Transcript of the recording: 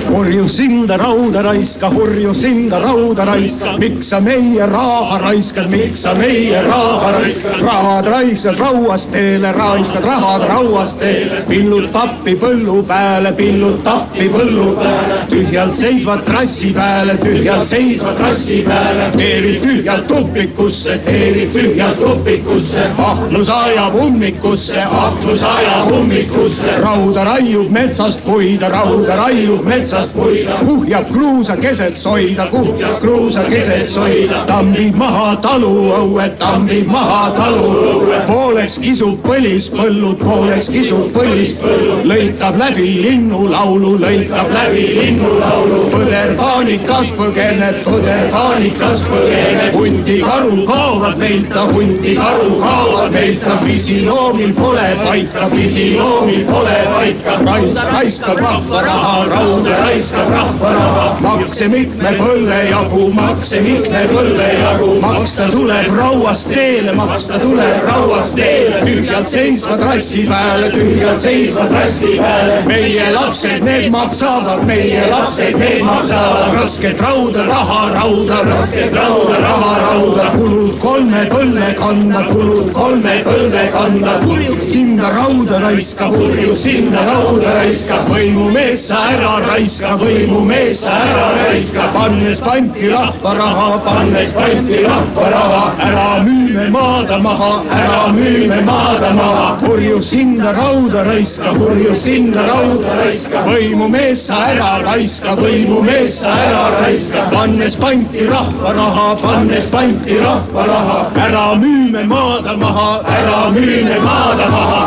Hurjus hinda rauda raiska, hurjus hinda rauda raiska. Miks sa meie raha raiskad, miks sa meie raha raiskad? Rahad raiskad rauast teele, raiskad rahad rauast teele. Pillud tappi põllu pääle, pillud tappi põllu pääle. Tühjalt seisvad trassi pääle, tühjalt seisvad trassi pääle. Teerid tühjalt tupikusse, teerid tühjalt tupikusse. Ahnus ajab ummikusse, ahnus ajab ummikusse. Rauda raiub metsast puida, rauda raiub metsast puida. Kuhjab kruusa keset soida, kuhjab kruusa keset soida. Tambib maha taluõue, tambib maha taluõue. Pooleks kisub põlispõllud, pooleks kisub põlispõllud. Lõitab läbi linnulaulu, lõitab läbi linnulaulu. Põder paanikas põgeneb, põder paanikas põgeneb. Hundi karu kaovad meilta, hundi karu kaovad meilta. Pisiloomil pole paika, pisiloomil pole paika. Rauda raiskab rahva raha, rauda raiskab rahva raha. Makse mitme põlve jagu, makse mitme põlve jagu. Maksta tuleb rauast teele, maksta tuleb rauast teele. Tühjalt seisvad rassi pääle, tühjalt seisvad rassi pääle. Meie lapsed need maksavad, meie lapsed need maksavad. Rasket rauda, raha rauda, rasket rauda, raha rauda. Kulud kolme põlve kanda, kulud kolme põlve kanda. Hurjus hinda rauda raiska, hurjus hinda rauda raiska. Võimumees sa ära raiska, võimumees sa ära raiska. Pannes panti rahva raha, pannes panti rahva raha. Ära müüme maada maha, ära müüme maada maha. Hurjus hinda rauda raiska, hurjus hinda rauda raiska. Võimumees sa ära raiska, võimumees sa ära raiska. Pannes panti rahva raha, pannes panti rahva raha. Ära müüme maada maha, ära müüme maada maha.